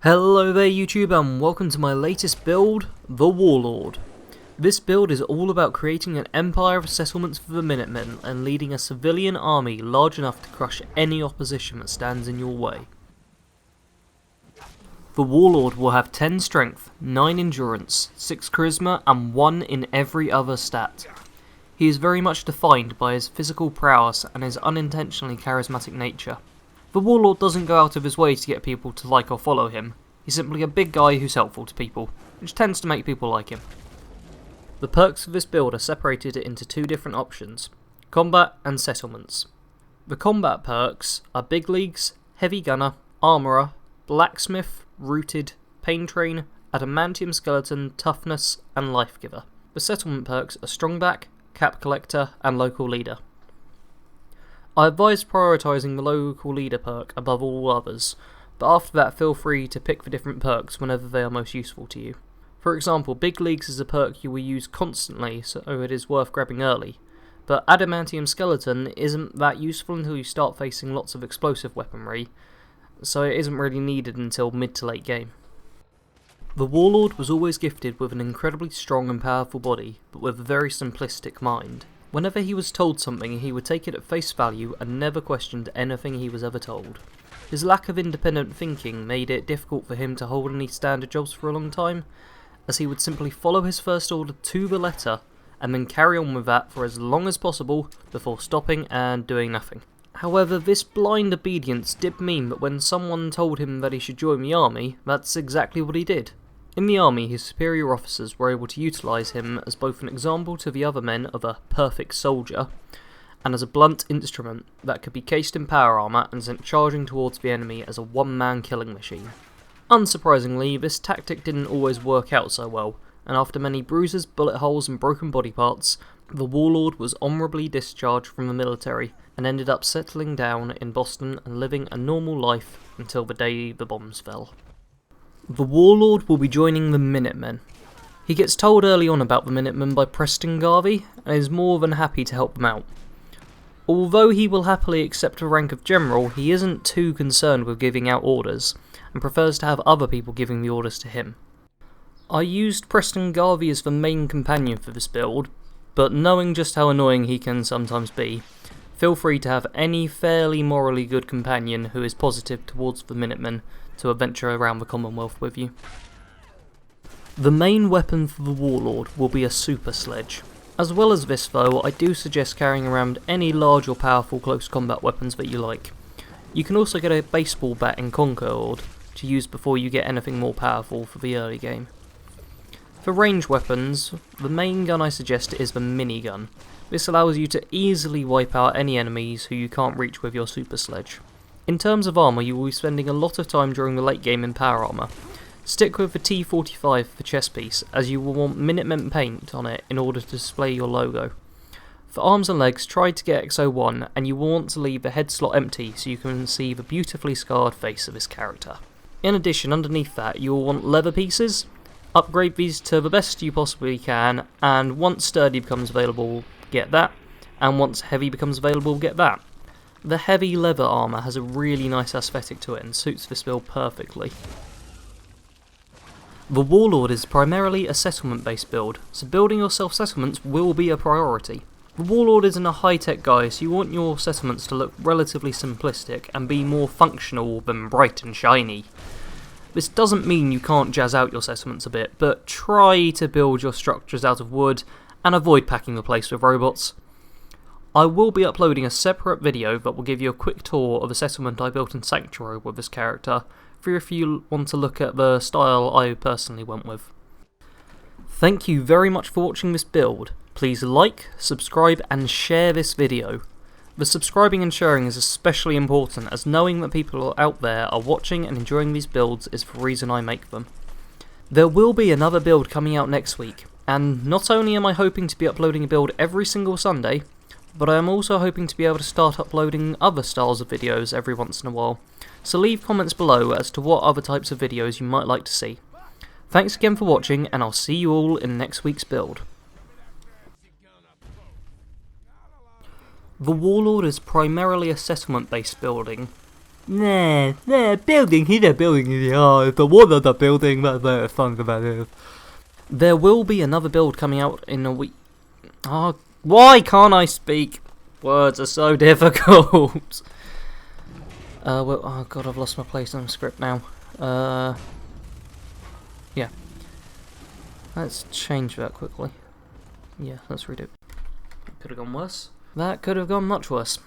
Hello there YouTube and welcome to my latest build, the Warlord. This build is all about creating an empire of settlements for the Minutemen and leading a civilian army large enough to crush any opposition that stands in your way. The Warlord will have 10 strength, 9 endurance, 6 charisma and 1 in every other stat. He is very much defined by his physical prowess and his unintentionally charismatic nature. The Warlord doesn't go out of his way to get people to like or follow him. He's simply a big guy who's helpful to people, which tends to make people like him. The perks of this build are separated into two different options, combat and settlements. The combat perks are Big Leagues, Heavy Gunner, Armourer, Blacksmith, Rooted, Pain Train, Adamantium Skeleton, Toughness and Life Giver. The settlement perks are Strongback, Cap Collector and Local Leader. I advise prioritising the local leader perk above all others, but after that feel free to pick the different perks whenever they are most useful to you. For example, Big Leagues is a perk you will use constantly, so it is worth grabbing early, but Adamantium Skeleton isn't that useful until you start facing lots of explosive weaponry, so it isn't really needed until mid to late game. The Warlord was always gifted with an incredibly strong and powerful body, but with a very simplistic mind. Whenever he was told something, he would take it at face value and never questioned anything he was ever told. His lack of independent thinking made it difficult for him to hold any standard jobs for a long time, as he would simply follow his first order to the letter, and then carry on with that for as long as possible before stopping and doing nothing. However, this blind obedience did mean that when someone told him that he should join the army, that's exactly what he did. In the army, his superior officers were able to utilise him as both an example to the other men of a perfect soldier, and as a blunt instrument that could be cased in power armour and sent charging towards the enemy as a one-man killing machine. Unsurprisingly, this tactic didn't always work out so well, and after many bruises, bullet holes and broken body parts, the Warlord was honourably discharged from the military and ended up settling down in Boston and living a normal life until the day the bombs fell. The Warlord will be joining the Minutemen. He gets told early on about the Minutemen by Preston Garvey and is more than happy to help them out. Although he will happily accept a rank of general, he isn't too concerned with giving out orders and prefers to have other people giving the orders to him. I used Preston Garvey as the main companion for this build, but knowing just how annoying he can sometimes be, feel free to have any fairly morally good companion who is positive towards the Minutemen to adventure around the Commonwealth with you. The main weapon for the Warlord will be a super sledge. As well as this though, I do suggest carrying around any large or powerful close combat weapons that you like. You can also get a baseball bat in Concord to use before you get anything more powerful for the early game. For range weapons, the main gun I suggest is the minigun. This allows you to easily wipe out any enemies who you can't reach with your super sledge. In terms of armour, you will be spending a lot of time during the late game in power armour. Stick with the T45 for chest piece, as you will want Minutemen paint on it in order to display your logo. For arms and legs, try to get XO1, and you will want to leave the head slot empty so you can see the beautifully scarred face of this character. In addition, underneath that, you will want leather pieces. Upgrade these to the best you possibly can, and once sturdy becomes available, get that, and once heavy becomes available, get that. The heavy leather armour has a really nice aesthetic to it and suits this build perfectly. The Warlord is primarily a settlement-based build, so building yourself settlements will be a priority. The Warlord isn't a high-tech guy, so you want your settlements to look relatively simplistic and be more functional than bright and shiny. This doesn't mean you can't jazz out your settlements a bit, but try to build your structures out of wood and avoid packing the place with robots. I will be uploading a separate video that will give you a quick tour of a settlement I built in Sanctuary with this character, for if you want to look at the style I personally went with. Thank you very much for watching this build. Please like, subscribe and share this video. The subscribing and sharing is especially important, as knowing that people out there are watching and enjoying these builds is the reason I make them. There will be another build coming out next week, and not only am I hoping to be uploading a build every single Sunday, but I am also hoping to be able to start uploading other styles of videos every once in a while, so leave comments below as to what other types of videos you might like to see. Thanks again for watching, and I'll see you all in next week's build. The Warlord is primarily a settlement-based building, Nah, building here, building here. Oh, if the one of the building, that's better fun about it. There will be another build coming out in a week. Oh, why can't I speak? Words are so difficult. Well, oh god, I've lost my place on the script now. Yeah. Let's change that quickly. Yeah, let's read it. Could have gone worse. That could have gone much worse.